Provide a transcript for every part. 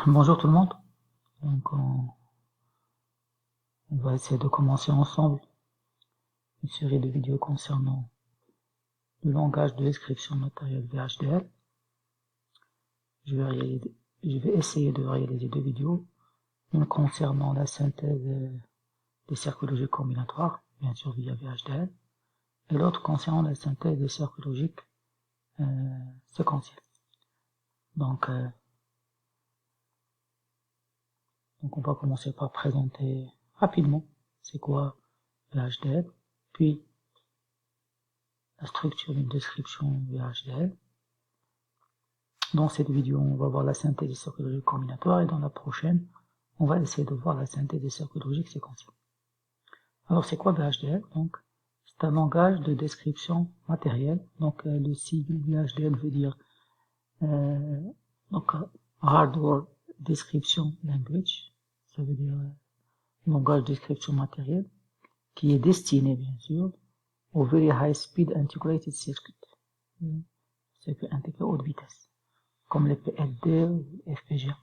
Bonjour tout le monde. Donc on va essayer de commencer ensemble une série de vidéos concernant le langage de description matérielle VHDL. Je vais essayer de réaliser deux vidéos, une concernant la synthèse des circuits logiques combinatoires, bien sûr via VHDL, et l'autre concernant la synthèse des circuits logiques séquentiels. Donc on va commencer par présenter rapidement c'est quoi VHDL, puis la structure d'une description VHDL. Dans cette vidéo, on va voir la synthèse des circuits logiques combinatoires et dans la prochaine, on va essayer de voir la synthèse des circuits logiques séquentiels. Alors, c'est quoi VHDL? Donc, c'est un langage de description matérielle. Donc, le sigle VHDL veut dire Hardware Description Language. Ça veut dire langage de description matérielle qui est destiné, bien sûr, au Very High Speed Integrated Circuit. Circuit intégré haute vitesse, comme les PLD ou FPGA.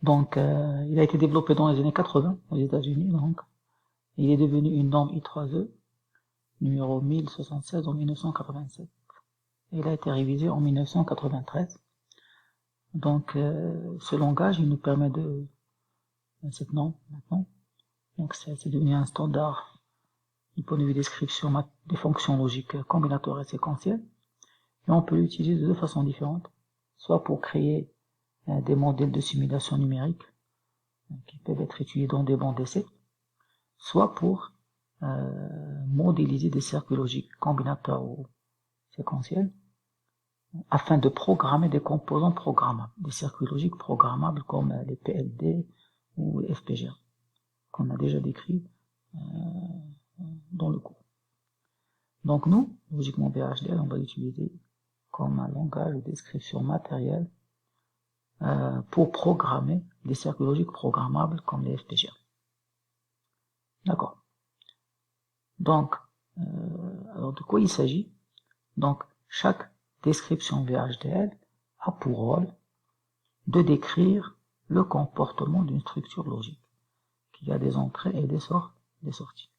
Donc, il a été développé dans les années 80 aux États-Unis, donc il est devenu une norme I3E, numéro 1076 en 1987. Et il a été révisé en 1993. Donc, ce langage, il nous permet de cette norme maintenant. Donc, c'est devenu un standard du point de vue description des fonctions logiques combinatoires et séquentielles. Et on peut l'utiliser de deux façons différentes, soit pour créer des modèles de simulation numérique qui peuvent être étudiés dans des bancs d'essai, soit pour modéliser des circuits logiques combinatoires ou séquentiels afin de programmer des composants programmables, des circuits logiques programmables comme les PLD ou les FPGA qu'on a déjà décrit dans le cours. Donc nous, logiquement VHDL, on va l'utiliser comme un langage de description matérielle pour programmer des circuits logiques programmables comme les FPGA. D'accord. Donc, alors de quoi il s'agit? Donc, chaque description VHDL a pour rôle de décrire le comportement d'une structure logique qui a des entrées et des sorties.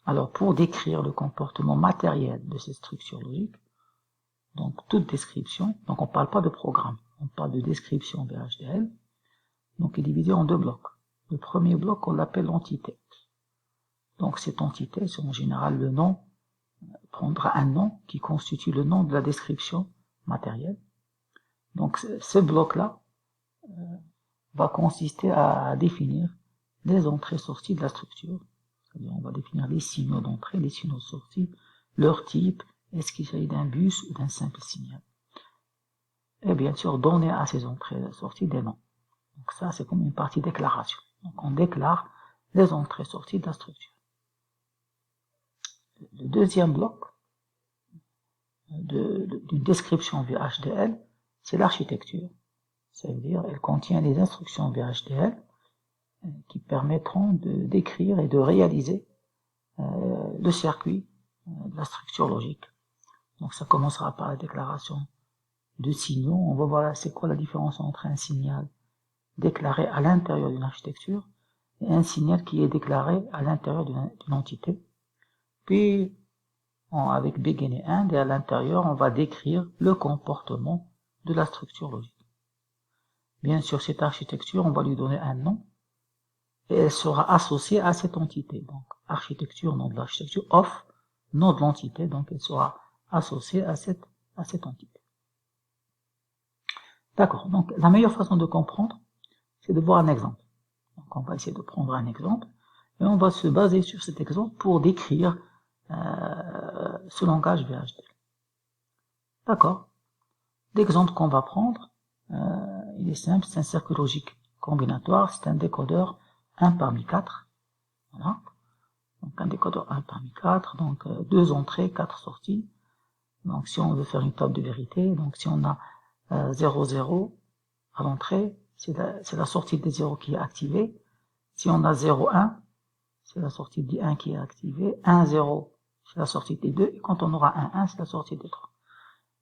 Alors, pour décrire le comportement matériel de cette structure logique, donc toute description, donc on ne parle pas de programme, on parle de description VHDL, donc est divisé en deux blocs. Le premier bloc, on l'appelle l'entité. Donc cette entité, c'est en général le nom, prendra un nom qui constitue le nom de la description matérielle. Donc ce bloc-là va consister à définir les entrées-sorties de la structure. C'est-à-dire on va définir les signaux d'entrée, les signaux de sortie, leur type, est-ce qu'il s'agit d'un bus ou d'un simple signal. Et bien sûr, donner à ces entrées et sorties des noms. Donc ça, c'est comme une partie déclaration. Donc on déclare les entrées et sorties de la structure. Le deuxième bloc d'une description VHDL, c'est l'architecture. C'est-à-dire, elle contient les instructions VHDL qui permettront de décrire et de réaliser le circuit de la structure logique. Donc ça commencera par la déclaration de signaux. On va voir c'est quoi la différence entre un signal déclaré à l'intérieur d'une architecture et un signal qui est déclaré à l'intérieur d'une entité. Puis, avec begin et end, et à l'intérieur, on va décrire le comportement de la structure logique. Bien sûr, cette architecture, on va lui donner un nom, et elle sera associée à cette entité. Donc, architecture, nom de l'architecture, off, nom de l'entité, donc elle sera associée à cette entité. D'accord, donc la meilleure façon de comprendre, c'est de voir un exemple. Donc on va essayer de prendre un exemple, et on va se baser sur cet exemple pour décrire ce langage VHDL. D'accord. L'exemple qu'on va prendre, il est simple, c'est un circuit logique combinatoire, c'est un décodeur 1 parmi 4. Voilà. Donc un décodeur 1 parmi 4, donc 2 entrées, 4 sorties. Donc si on veut faire une table de vérité, donc si on a 0, 0 à l'entrée, c'est la sortie des 0 qui est activée. Si on a 0, 1, c'est la sortie du 1 qui est activée. 1, 0, c'est la sortie des 2. Et quand on aura 1, 1, c'est la sortie des 3.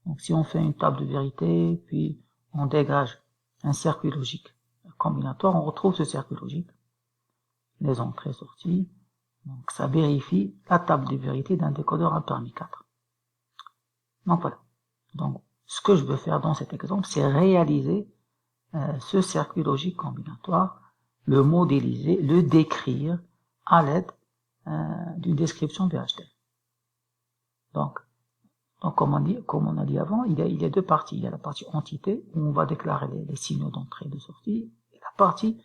Donc si on fait une table de vérité, puis on dégage un circuit logique combinatoire, on retrouve ce circuit logique, les entrées sorties, donc ça vérifie la table de vérité d'un décodeur 1 parmi 4. Donc voilà. Donc ce que je veux faire dans cet exemple, c'est réaliser ce circuit logique combinatoire, le modéliser, le décrire à l'aide d'une description VHDL. Donc comme on a dit avant, il y a deux parties. Il y a la partie entité, où on va déclarer les signaux d'entrée et de sortie, et la partie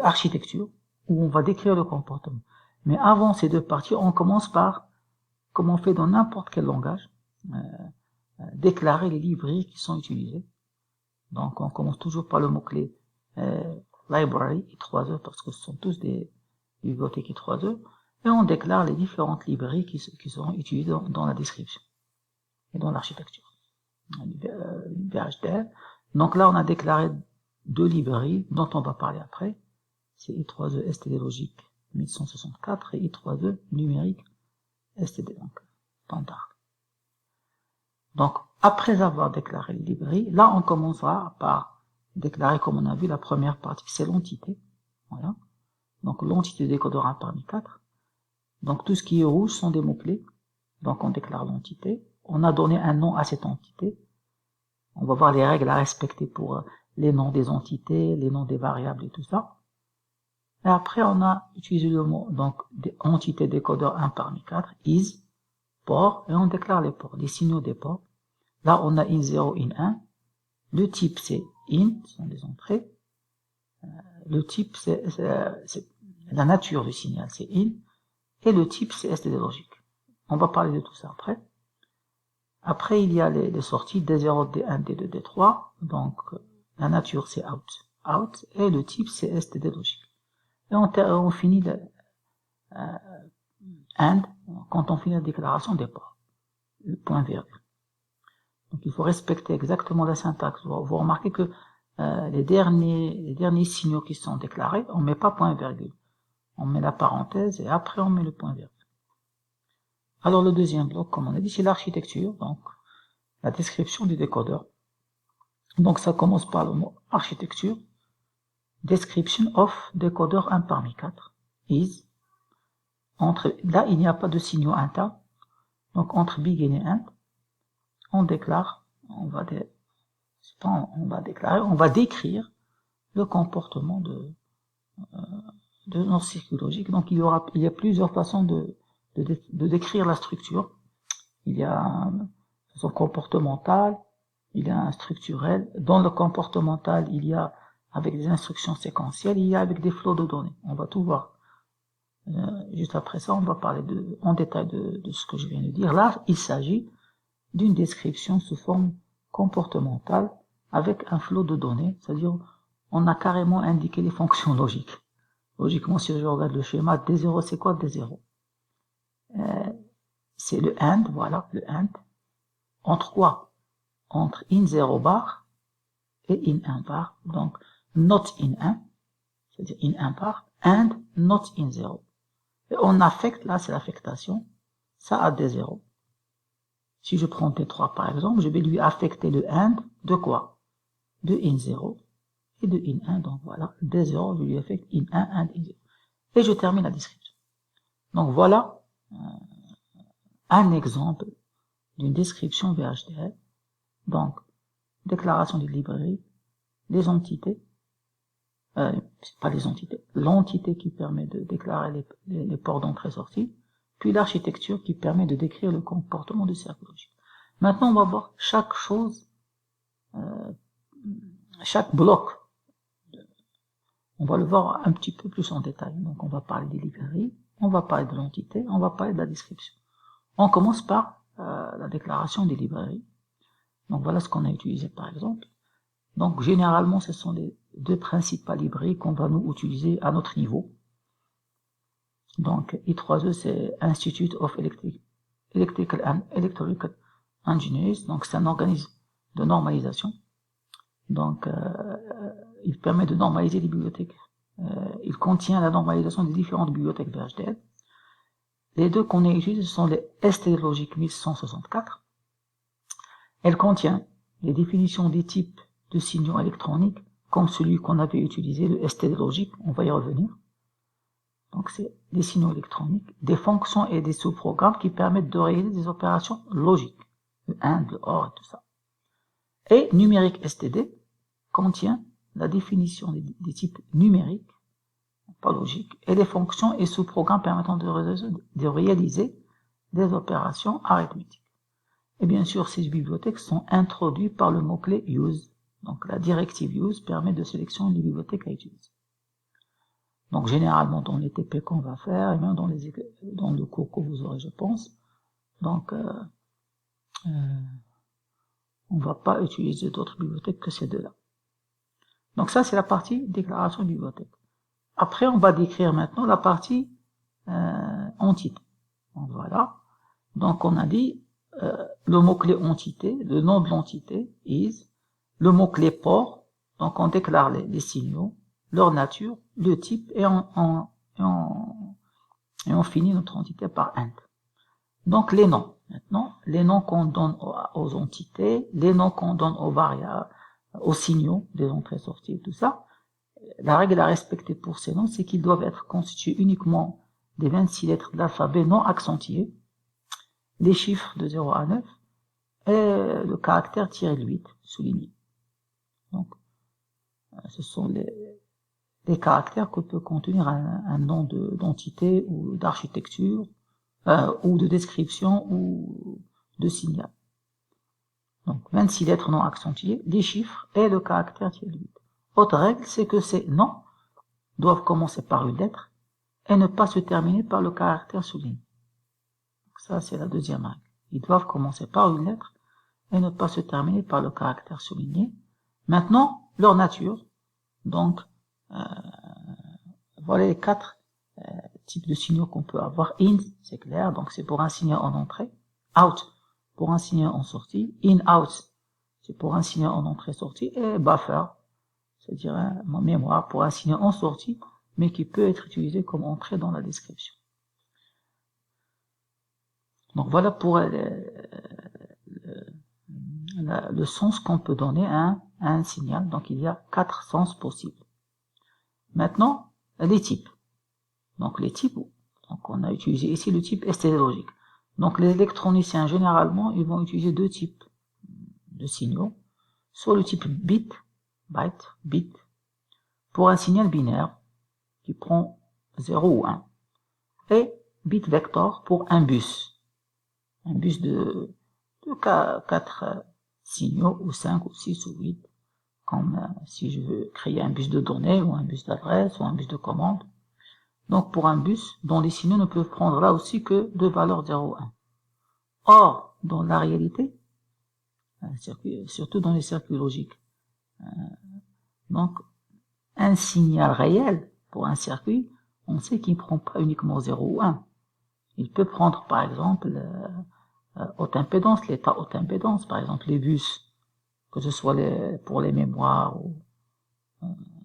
architecture, où on va décrire le comportement. Mais avant ces deux parties, on commence par, comme on fait dans n'importe quel langage, déclarer les librairies qui sont utilisées. Donc on commence toujours par le mot-clé library, I3E, parce que ce sont tous des bibliothèques I3E, et on déclare les différentes librairies qui seront utilisées dans la description et dans l'architecture. VHDL. Donc là, on a déclaré deux librairies dont on va parler après. C'est I3E STD logique 1164 et I3E numérique STD, donc standard. Donc, après avoir déclaré les librairies, là, on commencera par déclarer, comme on a vu, la première partie, c'est l'entité. Voilà. Donc, l'entité décodeur 1 parmi 4. Donc, tout ce qui est rouge sont des mots-clés. Donc, on déclare l'entité. On a donné un nom à cette entité. On va voir les règles à respecter pour les noms des entités, les noms des variables et tout ça. Et après, on a utilisé le mot, donc, entité décodeur 1 parmi 4, is, port, et on déclare les ports, les signaux des ports. Là, on a in0, in1. Le type, c'est in, ce sont des entrées. Le type, c'est la nature du signal, c'est in. Et le type, c'est STD logique. On va parler de tout ça après. Après, il y a les sorties D0, D1, D2, D3. Donc, la nature, c'est out, out. Et le type, c'est STD logique. Et on finit le AND quand on finit la déclaration des ports. Le point virgule. Donc, il faut respecter exactement la syntaxe. Vous remarquez que les derniers signaux qui sont déclarés, on met pas point virgule. On met la parenthèse et après on met le point virgule. Alors le deuxième bloc, comme on a dit, c'est l'architecture, donc la description du décodeur. Donc ça commence par le mot architecture. Description of décodeur 1 parmi 4 is. Là, il n'y a pas de signaux inter. Donc entre begin et end, on déclare, on va décrire le comportement de notre circuit logique. Donc il y a plusieurs façons de décrire la structure. Il y a une façon comportementale, il y a un structurel. Dans le comportemental, il y a avec des instructions séquentielles, il y a avec des flots de données. On va tout voir. Juste après ça, on va parler en détail de ce que je viens de dire. Là, il s'agit d'une description sous forme comportementale avec un flot de données, c'est-à-dire on a carrément indiqué les fonctions logiques. Logiquement, si je regarde le schéma, D0, c'est quoi D0? C'est le AND, voilà, le AND. Entre quoi? Entre in0 bar et in1 bar. Donc, not in1, c'est-à-dire in1 bar, and not in0. Et on affecte, là, c'est l'affectation, ça a D0. Si je prends T3 par exemple, je vais lui affecter le AND de quoi? De in0 et de in1. Donc voilà, D0, je lui affecte in1, AND, in0. Et je termine la description. Donc voilà un exemple d'une description VHDL. Donc, déclaration des librairies, les entités, pas les entités, l'entité qui permet de déclarer les ports d'entrée-sortie, puis l'architecture qui permet de décrire le comportement du cercle logique. Maintenant, on va voir chaque chose, chaque bloc. On va le voir un petit peu plus en détail. Donc, on va parler des librairies, on va parler de l'entité, on va parler de la description. On commence par la déclaration des librairies. Donc, voilà ce qu'on a utilisé par exemple. Donc, généralement, ce sont les deux principales librairies qu'on va nous utiliser à notre niveau. Donc, I3E, c'est Institute of Electrical and Electrical Engineers. Donc, c'est un organisme de normalisation. Donc, il permet de normaliser les bibliothèques. Il contient la normalisation des différentes bibliothèques VHDL. Les deux qu'on a utilisés, ce sont les STD logique 1164. Elle contient les définitions des types de signaux électroniques, comme celui qu'on avait utilisé, le STD logique, on va y revenir. Donc c'est des signaux électroniques, des fonctions et des sous-programmes qui permettent de réaliser des opérations logiques, le AND, le OR et tout ça. Et numérique STD contient la définition des types numériques, pas logiques, et des fonctions et sous-programmes permettant de réaliser des opérations arithmétiques. Et bien sûr, ces bibliothèques sont introduites par le mot-clé use. Donc la directive use permet de sélectionner les bibliothèques à utiliser. Donc généralement dans les TP qu'on va faire, et même dans le cours que vous aurez, je pense, donc on va pas utiliser d'autres bibliothèques que ces deux-là. Donc ça, c'est la partie déclaration de bibliothèque. Après, on va décrire maintenant la partie entité. Donc voilà. Donc on a dit le mot-clé entité, le nom de l'entité, is, le mot-clé port, donc on déclare les signaux, leur nature, le type, et on finit notre entité par int. Donc les noms, maintenant, les noms qu'on donne aux entités, les noms qu'on donne aux variables, aux signaux des entrées-sorties, tout ça. La règle à respecter pour ces noms, c'est qu'ils doivent être constitués uniquement des 26 lettres de l'alphabet non accentuées, les chiffres de 0 à 9, et le caractère -8 souligné. Donc, ce sont les caractères que peut contenir un nom d'entité ou d'architecture, ou de description ou de signal. Donc 26 lettres non accentuées, les chiffres et le caractère -8. Autre règle, c'est que ces noms doivent commencer par une lettre et ne pas se terminer par le caractère souligné. Donc ça, c'est la deuxième règle. Ils doivent commencer par une lettre et ne pas se terminer par le caractère souligné. Maintenant, leur nature. Donc, voilà les 4 types de signaux qu'on peut avoir. In, c'est clair, donc c'est pour un signal en entrée. Out, pour un signal en sortie. In, out, c'est pour un signal en entrée-sortie. Et buffer, c'est-à-dire un mémoire pour un signal en sortie, mais qui peut être utilisé comme entrée dans la description. Donc voilà pour le sens qu'on peut donner à un signal. Donc il y a 4 sens possibles. Maintenant, les types. Donc les types, donc on a utilisé ici le type STD logique. Donc les électroniciens, généralement, ils vont utiliser 2 types de signaux. Soit le type bit, pour un signal binaire qui prend 0 ou 1. Et bit vector pour un bus de 4 signaux, ou 5, ou 6, ou 8, comme si je veux créer un bus de données, ou un bus d'adresse, ou un bus de commande. Donc pour un bus dont les signaux ne peuvent prendre là aussi que 2 valeurs 0 ou 1. Or, dans la réalité, surtout dans les circuits logiques, donc un signal réel pour un circuit, on sait qu'il ne prend pas uniquement 0 ou 1. Il peut prendre par exemple haute impédance, l'état haute impédance, par exemple les bus, que ce soit pour les mémoires ou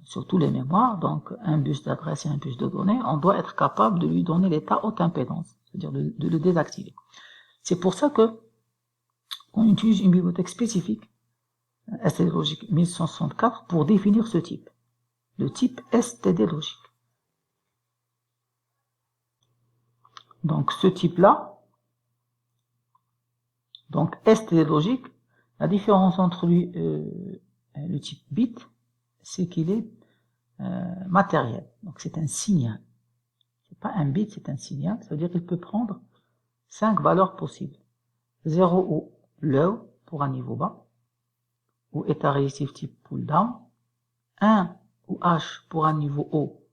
surtout les mémoires, donc un bus d'adresse et un bus de données, on doit être capable de lui donner l'état haute impédance, c'est-à-dire de le désactiver. C'est pour ça que on utilise une bibliothèque spécifique, STD logique 1164, pour définir ce type, le type STD logique. Donc ce type-là, donc STD logique, la différence entre lui le type bit, c'est qu'il est matériel. Donc c'est un signal. C'est pas un bit, c'est un signal. Ça veut dire qu'il peut prendre 5 valeurs possibles. 0 ou low pour un niveau bas, ou état résistif type pull down. 1 ou H pour un niveau haut,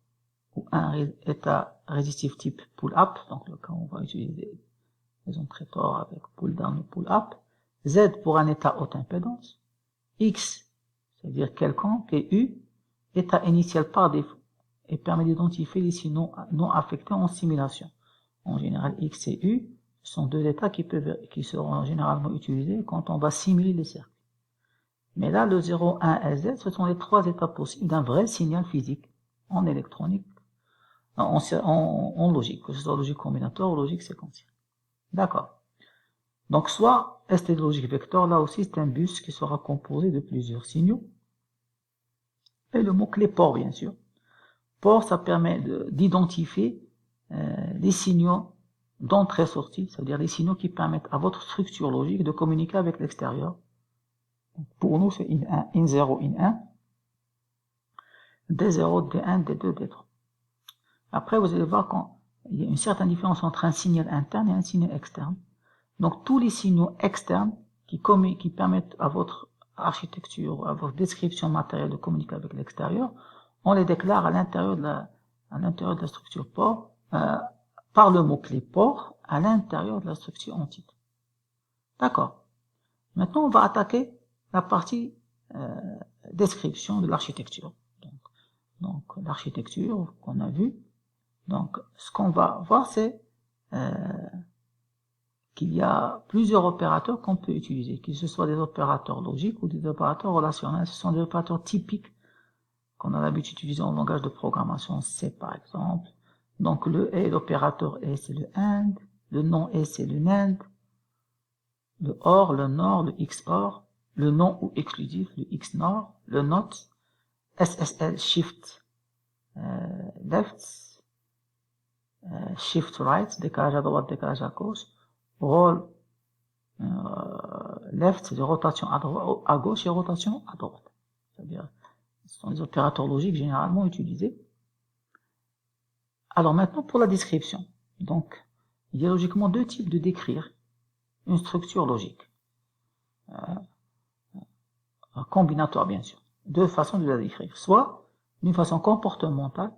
ou un état résistif type pull up. Donc là, quand on va utiliser les entrées Tor avec pull down ou pull up. Z pour un état haute impédance. X, c'est-à-dire quelconque, et U, état initial par défaut, et permet d'identifier les signaux non affectés en simulation. En général, X et U sont 2 états qui seront généralement utilisés quand on va simuler les circuits. Mais là, le 0, 1 et Z, ce sont les 3 états possibles d'un vrai signal physique, en électronique, en logique, que ce soit logique combinatoire ou logique séquentielle. D'accord. Donc, soit STD logique vector, là aussi, c'est un bus qui sera composé de plusieurs signaux. Et le mot-clé port, bien sûr. Port, ça permet d'identifier les signaux d'entrée-sortie, c'est-à-dire les signaux qui permettent à votre structure logique de communiquer avec l'extérieur. Pour nous, c'est in1, in0, in1, D0, D1, D2, D3. Après, vous allez voir qu'il y a une certaine différence entre un signal interne et un signal externe. Donc, tous les signaux externes qui permettent à votre architecture, à votre description matérielle de communiquer avec l'extérieur, on les déclare à l'intérieur de la structure port, par le mot-clé port, à l'intérieur de la structure entité. D'accord. Maintenant, on va attaquer la partie description de l'architecture. Donc l'architecture qu'on a vue. Donc, ce qu'on va voir, c'est qu'il y a plusieurs opérateurs qu'on peut utiliser, que ce soit des opérateurs logiques ou des opérateurs relationnels. Ce sont des opérateurs typiques qu'on a l'habitude d'utiliser en langage de programmation C, par exemple. Donc, le et, l'opérateur et, c'est le AND. Le non et, c'est le NAND. Le OR, le NOR, le XOR. Le non ou exclusif, le XNOR. Le NOT. SSL, Shift, Left. Shift Right, décalage à droite, décalage à gauche. Roll Left, c'est de rotation à gauche et rotation à droite. C'est-à-dire, ce sont les opérateurs logiques généralement utilisés. Alors maintenant, pour la description. Donc, il y a logiquement deux types de décrire une structure logique. Combinatoire, bien sûr. Deux façons de la décrire. Soit d'une façon comportementale,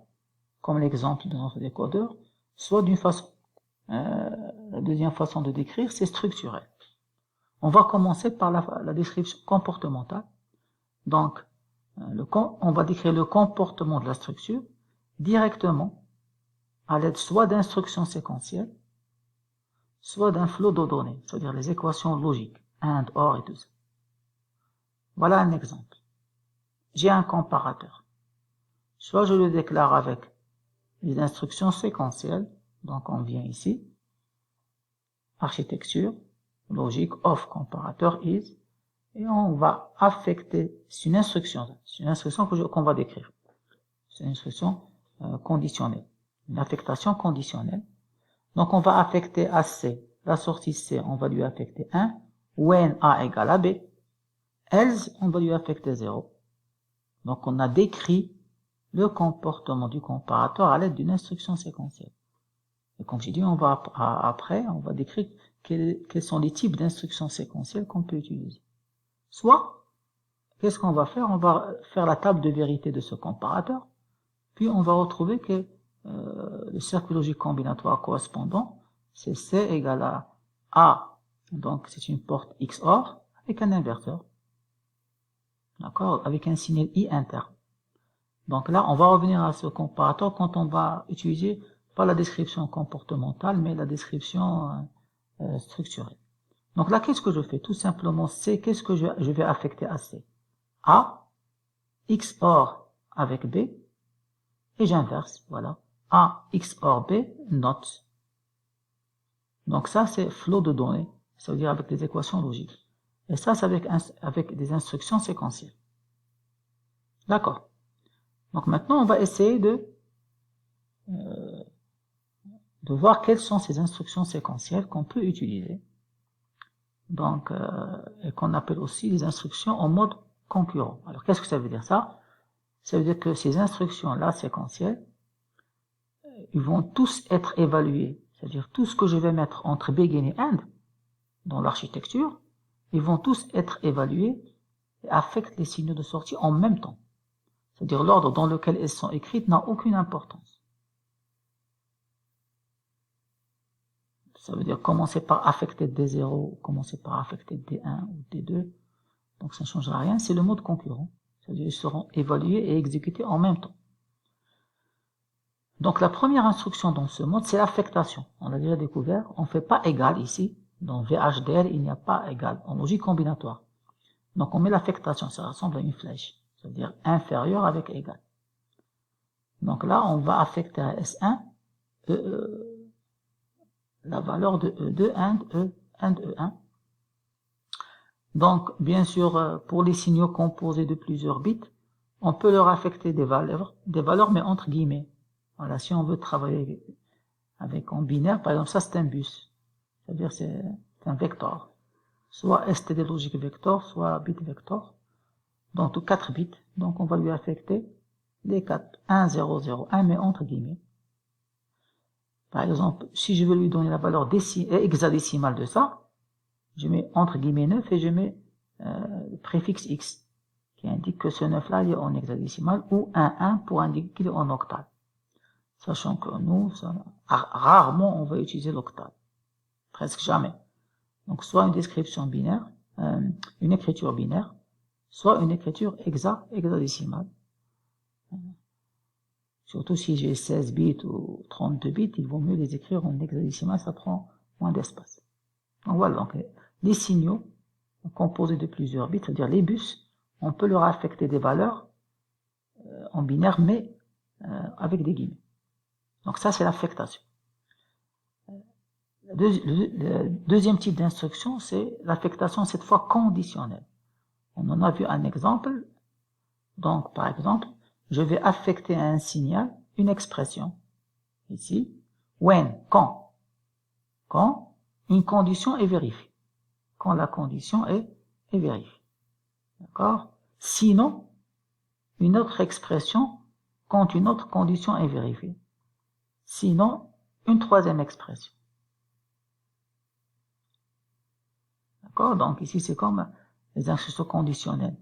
comme l'exemple de notre décodeur, soit d'une façon, la deuxième façon de décrire, c'est structurel. On va commencer par la description comportementale. Donc, on va décrire le comportement de la structure directement à l'aide soit d'instructions séquentielles, soit d'un flot de données, c'est-à-dire les équations logiques, AND, OR et tout ça. Voilà un exemple. J'ai un comparateur. Soit je le déclare avec les instructions séquentielles, donc on vient ici, architecture, logique, of comparateur is, et on va affecter, c'est une instruction qu'on va décrire. C'est une instruction conditionnelle, une affectation conditionnelle. Donc on va affecter à C, la sortie C, on va lui affecter 1, when A égale à B, else, on va lui affecter 0. Donc on a décrit le comportement du comparateur à l'aide d'une instruction séquentielle. Et comme j'ai dit, après, on va décrire quels sont les types d'instructions séquentielles qu'on peut utiliser. Soit, qu'est-ce qu'on va faire? On va faire la table de vérité de ce comparateur, puis on va retrouver que le cercle logique combinatoire correspondant, c'est C égale à A, donc c'est une porte XOR avec un inverteur, d'accord, avec un signal I interne. Donc là, on va revenir à ce comparateur quand on va utiliser pas la description comportementale, mais la description structurelle. Donc là, qu'est-ce que je fais? Tout simplement, C, qu'est-ce que je vais affecter à C? A, XOR avec B, et j'inverse, voilà. A, XOR B, not. Donc ça, c'est flot de données, ça veut dire avec des équations logiques. Et ça, c'est avec des instructions séquentielles. D'accord. Donc maintenant, on va essayer de voir quelles sont ces instructions séquentielles qu'on peut utiliser. Donc, et qu'on appelle aussi les instructions en mode concurrent. Alors, qu'est-ce que ça veut dire ça? Ça veut dire que ces instructions-là séquentielles, ils vont tous être évalués. C'est-à-dire tout ce que je vais mettre entre begin et end dans l'architecture, ils vont tous être évalués et affectent les signaux de sortie en même temps. C'est-à-dire l'ordre dans lequel elles sont écrites n'a aucune importance. Ça veut dire commencer par affecter D0, commencer par affecter D1 ou D2. Donc ça ne changera rien, c'est le mode concurrent. C'est-à-dire ils seront évalués et exécutés en même temps. Donc la première instruction dans ce mode, c'est l'affectation. On l'a déjà découvert, on ne fait pas égal ici. Dans VHDL, il n'y a pas égal, en logique combinatoire. Donc on met l'affectation, ça ressemble à une flèche. C'est-à-dire inférieur avec égal. Donc là, on va affecter à S1 la valeur de E2 and E1. Donc, bien sûr, pour les signaux composés de plusieurs bits, on peut leur affecter des valeurs, mais entre guillemets. Voilà, si on veut travailler avec en binaire, par exemple, ça c'est un bus. C'est-à-dire c'est un vecteur. Soit std logique vector, soit bit vector. Donc 4 bits. Donc on va lui affecter les 4. 1, 0, 0, 1, mais entre guillemets. Par exemple, si je veux lui donner la valeur hexadécimale de ça, je mets entre guillemets 9 et je mets le préfixe x, qui indique que ce 9-là est en hexadécimal, ou un 1 pour indiquer qu'il est en octal. Sachant que nous, rarement on va utiliser l'octal. Presque jamais. Donc soit une description binaire, une écriture binaire, soit une écriture hexadécimale. Surtout si j'ai 16 bits ou 32 bits, il vaut mieux les écrire en hexadécimal, ça prend moins d'espace. Donc voilà, donc les signaux composés de plusieurs bits, c'est-à-dire les bus, on peut leur affecter des valeurs en binaire, mais avec des guillemets. Donc ça, c'est l'affectation. Le deuxième type d'instruction, c'est l'affectation cette fois conditionnelle. On en a vu un exemple. Donc, par exemple, je vais affecter à un signal une expression. Ici, when, quand une condition est vérifiée. Quand la condition est vérifiée. D'accord? Sinon, une autre expression quand une autre condition est vérifiée. Sinon, une troisième expression. D'accord? Donc ici, c'est comme les instructions conditionnelles.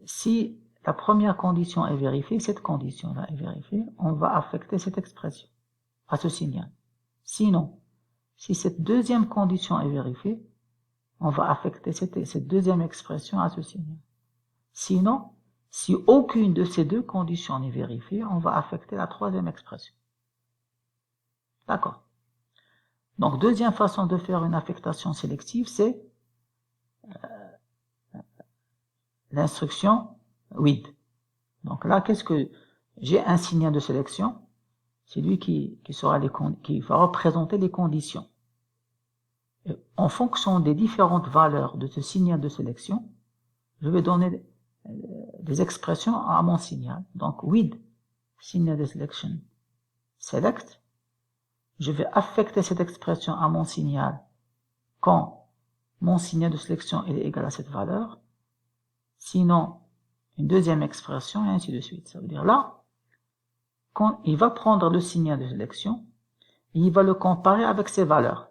Si la première condition est vérifiée, cette condition-là est vérifiée, on va affecter cette expression à ce signal. Sinon, si cette deuxième condition est vérifiée, on va affecter cette deuxième expression à ce signal. Sinon, si aucune de ces deux conditions n'est vérifiée, on va affecter la troisième expression. D'accord. Donc, deuxième façon de faire une affectation sélective, c'est l'instruction with. Donc là, qu'est-ce que j'ai un signal de sélection? C'est lui qui va représenter les conditions. Et en fonction des différentes valeurs de ce signal de sélection, je vais donner des expressions à mon signal. Donc with signal de sélection select, je vais affecter cette expression à mon signal quand mon signal de sélection est égal à cette valeur. Sinon, une deuxième expression, et ainsi de suite. Ça veut dire là, quand il va prendre le signal de sélection, il va le comparer avec ses valeurs.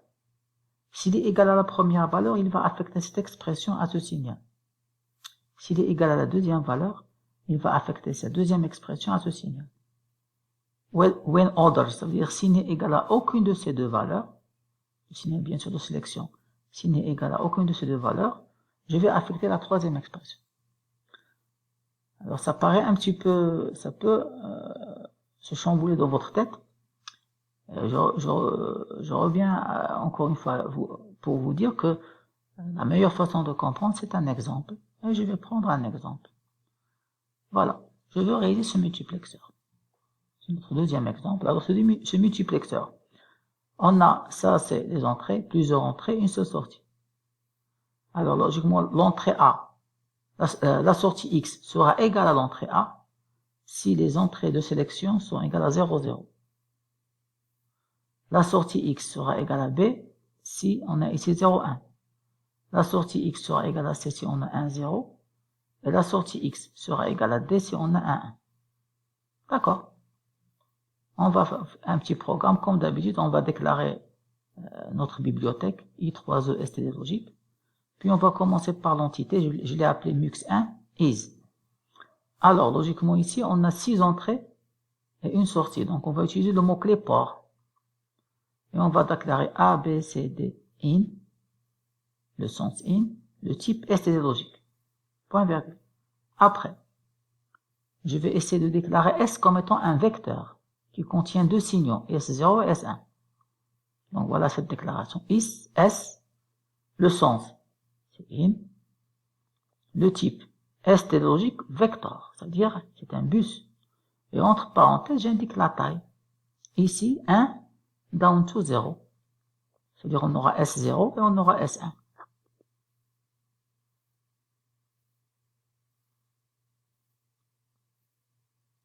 S'il est égal à la première valeur, il va affecter cette expression à ce signal. S'il est égal à la deuxième valeur, il va affecter cette deuxième expression à ce signal. When other, ça veut dire s'il n'est égal à aucune de ces deux valeurs, le signal bien sûr de sélection, s'il n'est égal à aucune de ces deux valeurs, je vais affecter la troisième expression. Alors ça paraît un petit peu, ça peut se chambouler dans votre tête. Je reviens encore une fois pour vous dire que la meilleure façon de comprendre, c'est un exemple. Et je vais prendre un exemple. Voilà, je veux réaliser ce multiplexeur. C'est notre deuxième exemple. Alors ce multiplexeur, on a, ça c'est les entrées, plusieurs entrées, une seule sortie. Alors logiquement, l'entrée A, la sortie X sera égale à l'entrée A si les entrées de sélection sont égales à 0, 0. La sortie X sera égale à B si on a ici 0, 1. La sortie X sera égale à C si on a 1, 0. Et la sortie X sera égale à D si on a 1, 1. D'accord. On va faire un petit programme. Comme d'habitude, on va déclarer notre bibliothèque I3E std logique. Puis on va commencer par l'entité, je l'ai appelée mux1 is. Alors, logiquement ici, on a 6 entrées et une sortie. Donc on va utiliser le mot-clé port. Et on va déclarer A, B, C, D, in, le sens in, le type std logique. Point virgule. Après, je vais essayer de déclarer S comme étant un vecteur qui contient deux signaux, S0 et S1. Donc voilà cette déclaration. Is, S, le sens, c'est in, le type std logique vector, c'est-à-dire c'est un bus. Et entre parenthèses, j'indique la taille. Ici, 1 down to 0. C'est-à-dire on aura S0 et on aura S1.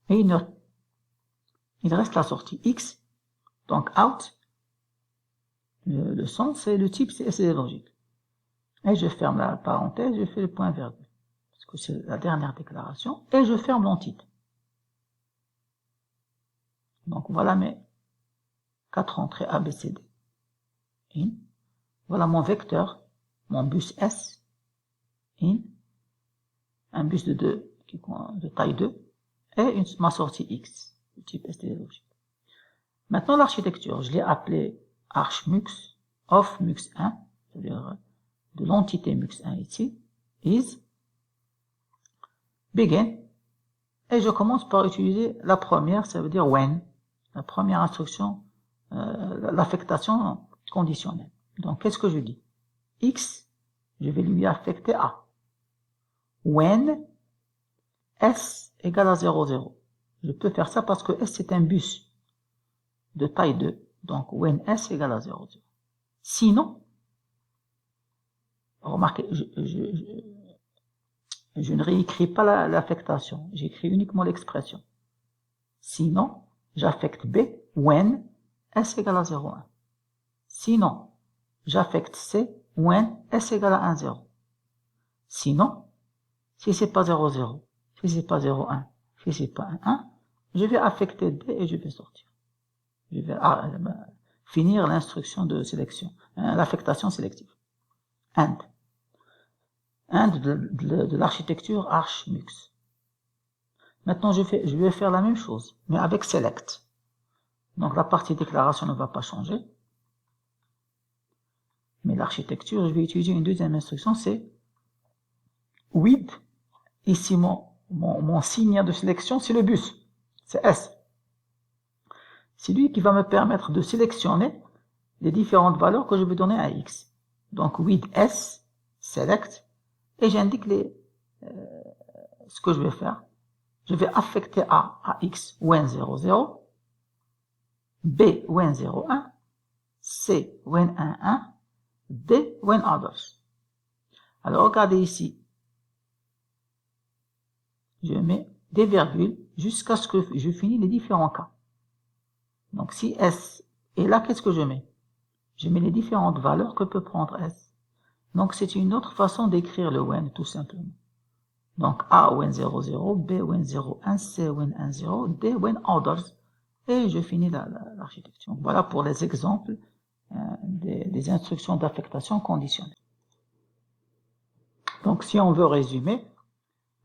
et il reste la sortie X, donc out, le sens, c'est le type, c'est logique. Et je ferme la parenthèse, je fais le point virgule, parce que c'est la dernière déclaration, et je ferme l'entité. Donc voilà mes 4 entrées A, B, C, D. In. Voilà mon vecteur, mon bus S, in, un bus de taille 2, et ma sortie X, le type STD logique. Maintenant l'architecture, je l'ai appelée archmux of mux1, c'est-à-dire de l'entité mux1 ici, is, begin, et je commence par utiliser la première, ça veut dire when, la première instruction, l'affectation conditionnelle. Donc qu'est-ce que je dis? X, je vais lui affecter A. When S égale à 0, 0. Je peux faire ça parce que S c'est un bus de taille 2. Donc when S égale à 0, 0. Sinon, remarquez, je ne réécris pas l'affectation. J'écris uniquement l'expression. Sinon, j'affecte B when S égale à 0, 1. Sinon, j'affecte C when S égale à 1, 0. Sinon, si c'est pas 0, 0, si c'est pas 0, 1, si c'est pas 1, 1, je vais affecter D et je vais sortir. Je vais finir l'instruction de sélection, l'affectation sélective. And de l'architecture archmux. Maintenant, je vais faire la même chose, mais avec select. Donc la partie déclaration ne va pas changer. Mais l'architecture, je vais utiliser une deuxième instruction, c'est with. Ici, mon signe de sélection, c'est le bus. C'est S. C'est lui qui va me permettre de sélectionner les différentes valeurs que je vais donner à X. Donc, with S, select, et j'indique ce que je vais faire. Je vais affecter A à X when 0, 0, B when 0, 1, C when 1, 1, D when others. Alors, regardez ici. Je mets des virgules jusqu'à ce que je finis les différents cas. Donc, si S est là, qu'est-ce que je mets? Je mets les différentes valeurs que peut prendre S. Donc, c'est une autre façon d'écrire le when, tout simplement. Donc, A when 0, 0, B when 0, 1, C when 1, 0, D when others. Et je finis l'architecture. Voilà pour les exemples des instructions d'affectation conditionnelle. Donc, si on veut résumer,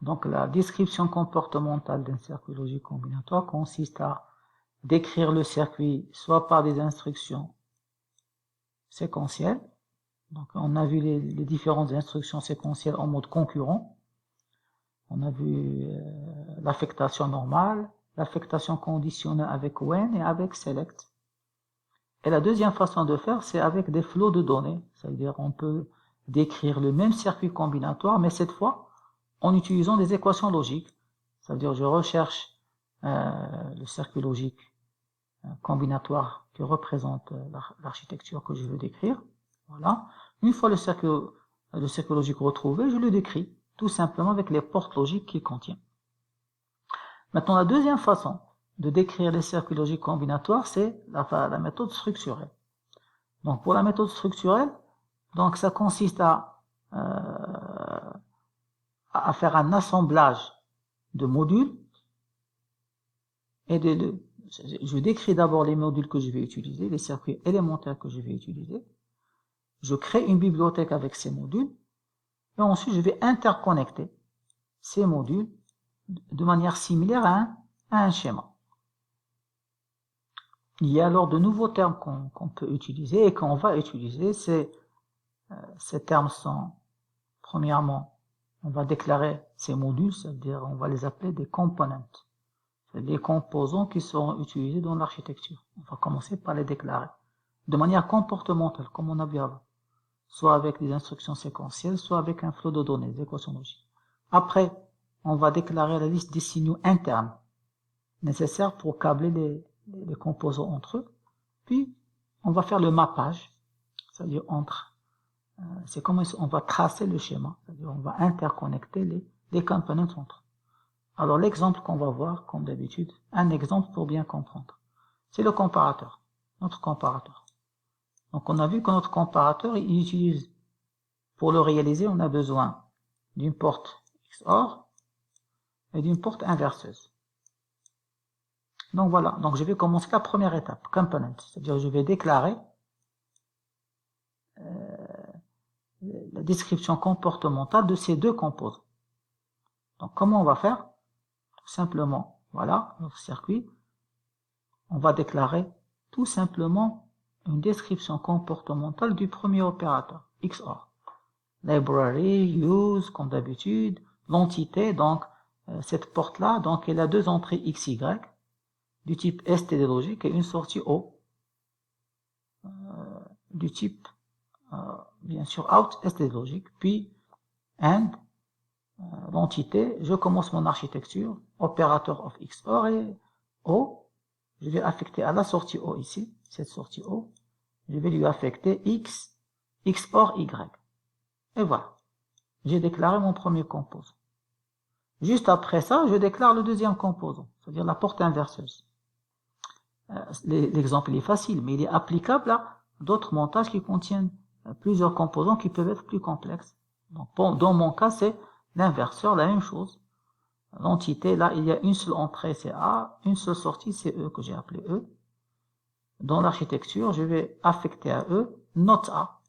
donc la description comportementale d'un circuit logique combinatoire consiste à décrire le circuit soit par des instructions séquentielles. Donc, on a vu les différentes instructions séquentielles en mode concurrent. On a vu l'affectation normale, l'affectation conditionnelle avec when et avec select. Et la deuxième façon de faire, c'est avec des flots de données. C'est-à-dire, on peut décrire le même circuit combinatoire, mais cette fois, en utilisant des équations logiques. C'est-à-dire, je recherche le circuit logique combinatoire qui représente l'architecture que je veux décrire. Voilà. Une fois le circuit logique retrouvé, je le décris tout simplement avec les portes logiques qu'il contient. Maintenant, la deuxième façon de décrire les circuits logiques combinatoires, c'est la méthode structurelle. Donc, pour la méthode structurelle, donc ça consiste à faire un assemblage de modules et je décris d'abord les modules que je vais utiliser, les circuits élémentaires que je vais utiliser. Je crée une bibliothèque avec ces modules et ensuite je vais interconnecter ces modules de manière similaire à un schéma. Il y a alors de nouveaux termes qu'on peut utiliser et qu'on va utiliser. Ces termes sont, premièrement, on va déclarer ces modules, c'est-à-dire on va les appeler des components. C'est des composants qui seront utilisés dans l'architecture. On va commencer par les déclarer de manière comportementale, comme on a vu avant, soit avec des instructions séquentielles, soit avec un flot de données, des équations logiques. Après, on va déclarer la liste des signaux internes nécessaires pour câbler les composants entre eux. Puis, on va faire le mappage, c'est-à-dire c'est comme on va tracer le schéma, c'est-à-dire on va interconnecter les components entre eux. Alors l'exemple qu'on va voir, comme d'habitude, un exemple pour bien comprendre. C'est le comparateur, notre comparateur. Donc on a vu que notre comparateur, il utilise, pour le réaliser, on a besoin d'une porte XOR et d'une porte inverseuse. Donc voilà, donc je vais commencer la première étape, component, c'est-à-dire je vais déclarer la description comportementale de ces deux composants. Donc comment on va faire? Tout simplement, voilà notre circuit, on va déclarer tout simplement une description comportementale du premier opérateur, XOR. Library, use, comme d'habitude, l'entité, donc cette porte-là, donc elle a deux entrées XY, du type STD logique et une sortie O, du type, bien sûr, out STD logique, puis AND, l'entité, je commence mon architecture, opérateur of XOR et O, je vais affecter à la sortie O ici, cette sortie O, je vais lui affecter X, XOR Y. Et voilà, j'ai déclaré mon premier composant. Juste après ça, je déclare le deuxième composant, c'est-à-dire la porte inverseuse. L'exemple est facile, mais il est applicable à d'autres montages qui contiennent plusieurs composants qui peuvent être plus complexes. Donc, bon, dans mon cas, c'est l'inverseur, la même chose. L'entité, là, il y a une seule entrée, c'est A, une seule sortie, c'est E, que j'ai appelé E. Dans l'architecture, je vais affecter à E, not A.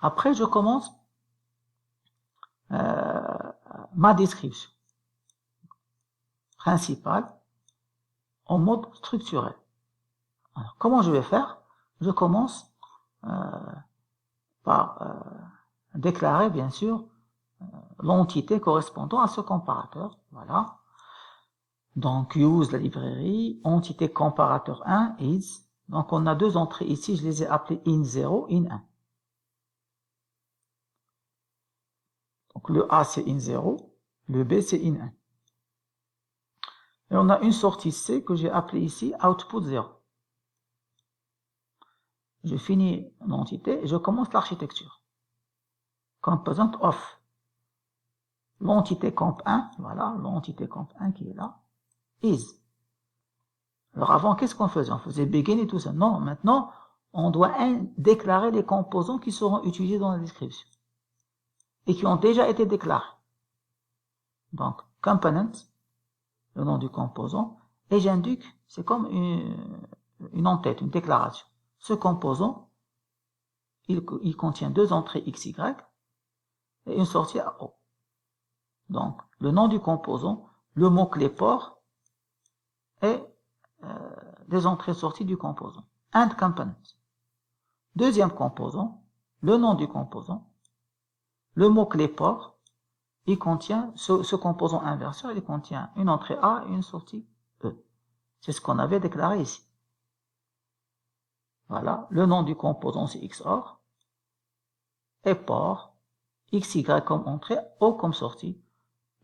Après, je commence ma description principale en mode structurel. Alors, comment je vais faire? Je commence par déclarer, bien sûr, l'entité correspondant à ce comparateur. Voilà. Donc, use la librairie, entité comparateur 1, is. Donc, on a deux entrées ici, je les ai appelées in0, in1. Donc, le A, c'est in0, le B, c'est in1. Et on a une sortie C que j'ai appelée ici output 0. Je finis l'entité et je commence l'architecture. Composant of. L'entité comp1, voilà, l'entité comp1 qui est là, is. Alors avant, qu'est-ce qu'on faisait? On faisait begin et tout ça. Non, maintenant, on doit déclarer les composants qui seront utilisés dans la description. Et qui ont déjà été déclarés. Donc, component, le nom du composant, et j'indique, c'est comme une en-tête, une déclaration. Ce composant, il contient deux entrées XY et une sortie à O. Donc, le nom du composant, le mot-clé port et les entrées-sorties du composant. And component. Deuxième composant, le nom du composant, le mot-clé port, il contient, ce composant inverseur, il contient une entrée A et une sortie E. C'est ce qu'on avait déclaré ici. Voilà, le nom du composant c'est XOR, et port, XY comme entrée, O comme sortie.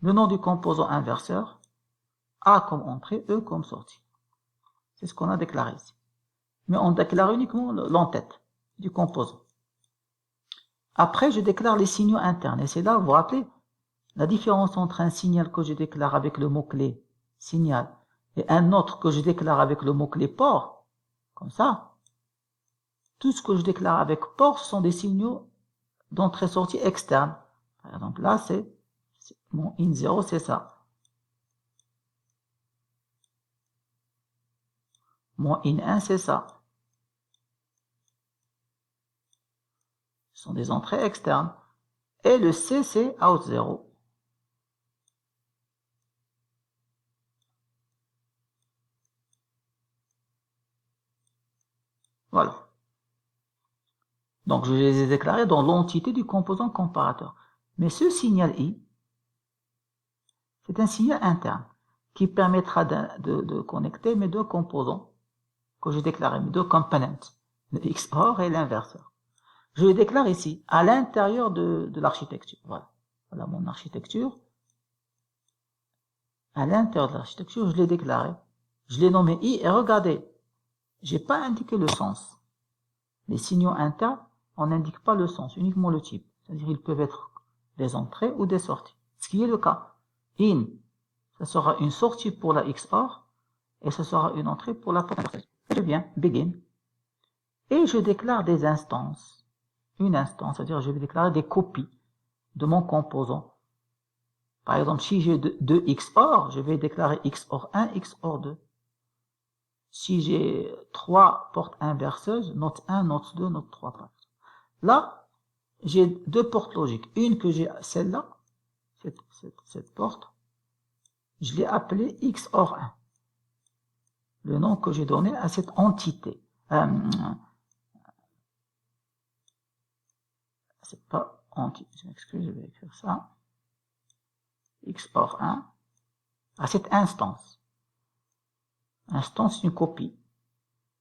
Le nom du composant inverseur, A comme entrée, E comme sortie. C'est ce qu'on a déclaré ici. Mais on déclare uniquement l'entête du composant. Après, je déclare les signaux internes. Et c'est là, vous vous rappelez, la différence entre un signal que je déclare avec le mot-clé signal et un autre que je déclare avec le mot-clé port, comme ça. Tout ce que je déclare avec port, ce sont des signaux d'entrée-sortie externe. Par exemple, là, c'est mon in0, c'est ça. Mon in1, c'est ça. Ce sont des entrées externes. Et le C, c'est out0. Voilà. Donc, je les ai déclarés dans l'entité du composant comparateur. Mais ce signal I, c'est un signal interne qui permettra de connecter mes deux composants que j'ai déclarés, mes deux components, le XOR et l'inverseur. Je les déclare ici, à l'intérieur de l'architecture. Voilà. Voilà mon architecture. À l'intérieur de l'architecture, je l'ai déclaré. Je l'ai nommé I et regardez, j'ai pas indiqué le sens. Les signaux internes, on n'indique pas le sens, uniquement le type. C'est-à-dire ils peuvent être des entrées ou des sorties. Ce qui est le cas. In, ça sera une sortie pour la XOR, et ce sera une entrée pour la porte inverseuse. Je viens, begin, et je déclare des instances. Une instance, c'est-à-dire je vais déclarer des copies de mon composant. Par exemple, si j'ai deux XOR, je vais déclarer XOR 1, XOR 2. Si j'ai 3 portes inverseuses, note 1, note 2, note 3. Là, j'ai deux portes logiques. Une que j'ai, celle-là, cette porte, je l'ai appelée XOR 1. Le nom que j'ai donné à cette entité. C'est pas entité, je m'excuse, je vais écrire ça. XOR 1, à cette instance. Instance, une copie.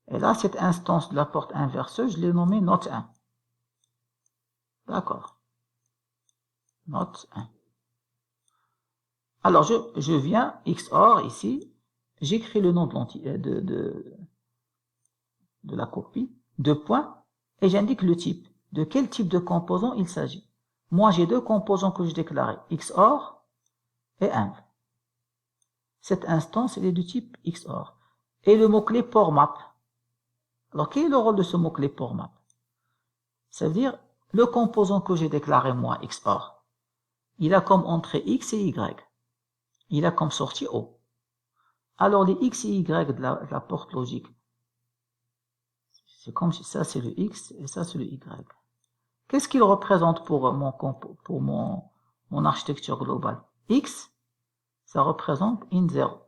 Et là, cette instance de la porte inverseuse, je l'ai nommée note 1. D'accord. Note 1. Alors, je viens, XOR, ici, j'écris le nom de la copie, deux points, et j'indique le type. De quel type de composant il s'agit. Moi, j'ai deux composants que je déclarais, XOR et inv. Cette instance, elle est du type XOR. Et le mot-clé PORMAP. Alors, quel est le rôle de ce mot-clé PORMAP? Ça veut dire, le composant que j'ai déclaré, moi, XOR, il a comme entrée X et Y. Il a comme sortie O. Alors, les X et Y de la porte logique, c'est comme si ça, c'est le X et ça, c'est le Y. Qu'est-ce qu'il représente pour mon architecture globale? X, ça représente in 0.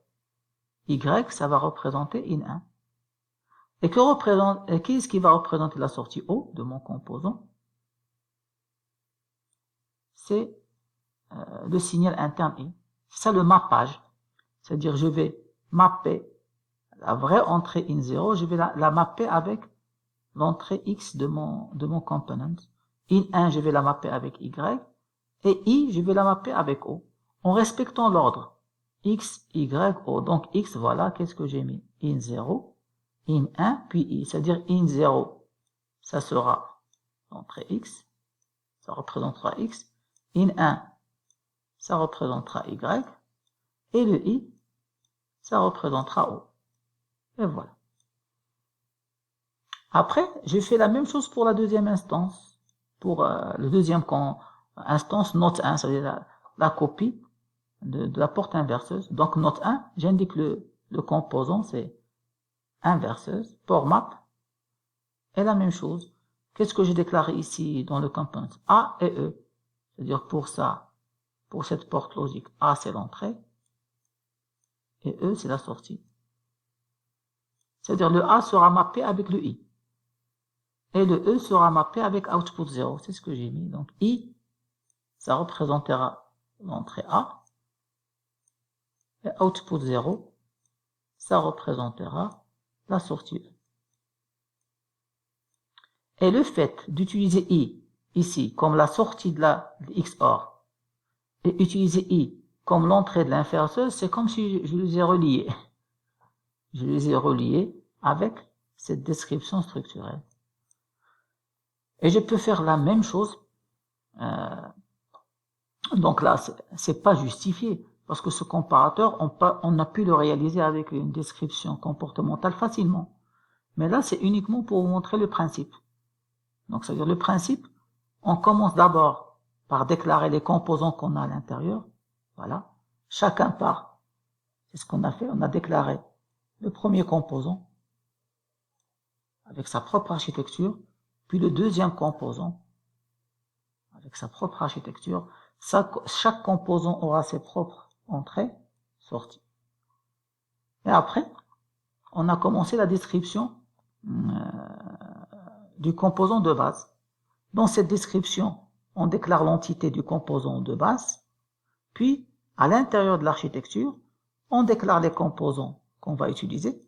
Y, ça va représenter in 1. Et qu'est-ce qui va représenter la sortie O de mon composant? C'est le signal interne I. C'est ça le mappage. C'est-à-dire, je vais mapper la vraie entrée in 0, je vais la mapper avec l'entrée X de mon component. In 1, je vais la mapper avec Y, et I, je vais la mapper avec O, en respectant l'ordre. X, Y, O. Donc, X, voilà, qu'est-ce que j'ai mis? In 0, in 1, puis I. C'est-à-dire, in 0, ça sera l'entrée X, ça représentera X. In 1, ça représentera Y, et le I, ça représentera O. Et voilà. Après, j'ai fait la même chose pour la deuxième instance, pour le deuxième instance, note 1, c'est-à-dire la copie de la porte inverseuse. Donc, note 1, j'indique le composant, c'est inverseuse, PORMAP, et la même chose. Qu'est-ce que j'ai déclaré ici dans le component? A et E. C'est-à-dire pour cette porte logique, A c'est l'entrée, et E c'est la sortie. C'est-à-dire le A sera mappé avec le I. Et le E sera mappé avec output 0. C'est ce que j'ai mis. Donc I, ça représentera l'entrée A. Et output 0, ça représentera la sortie E. Et le fait d'utiliser I ici comme la sortie de la XOR et utiliser I comme l'entrée de l'inverseuse, c'est comme si je les ai reliés. Je les ai reliés avec cette description structurelle. Et je peux faire la même chose. Donc là, c'est pas justifié, parce que ce comparateur, on a pu le réaliser avec une description comportementale facilement. Mais là, c'est uniquement pour vous montrer le principe. Donc, c'est-à-dire le principe, on commence d'abord par déclarer les composants qu'on a à l'intérieur. Voilà. Chacun part. C'est ce qu'on a fait. On a déclaré le premier composant avec sa propre architecture, puis le deuxième composant avec sa propre architecture. Chaque composant aura ses propres entrées, sorties. Et après, on a commencé la description du composant de base. Dans cette description, on déclare l'entité du composant de base, puis à l'intérieur de l'architecture, on déclare les composants qu'on va utiliser.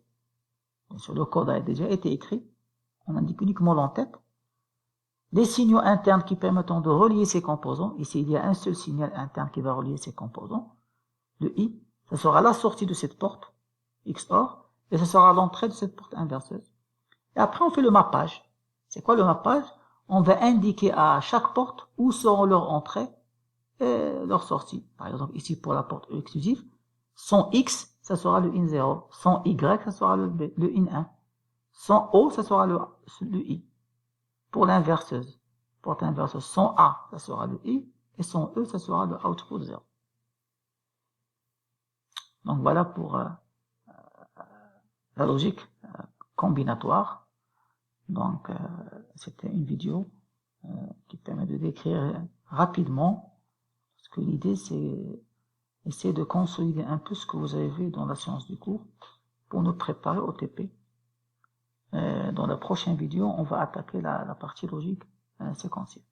Bien sûr, le code a déjà été écrit, on indique uniquement l'entête. Les signaux internes qui permettent de relier ces composants. Ici, il y a un seul signal interne qui va relier ces composants. Le I, ça sera la sortie de cette porte XOR, et ça sera l'entrée de cette porte inverseuse. Et après, on fait le mappage. C'est quoi le mappage? On va indiquer à chaque porte où seront leurs entrées et leur sortie. Par exemple, ici pour la porte E exclusive, sans X, ça sera le in 0. Sans Y, ça sera le in 1. Sans O, ça sera le I. Pour l'inverseuse, porte inverseuse, sans A, ça sera le I. Et sans E, ça sera le output 0. Donc voilà pour la logique combinatoire. Donc c'était une vidéo qui permet de décrire rapidement, parce que l'idée c'est essayer de consolider un peu ce que vous avez vu dans la science du cours pour nous préparer au TP. Dans la prochaine vidéo, on va attaquer la partie logique séquentielle.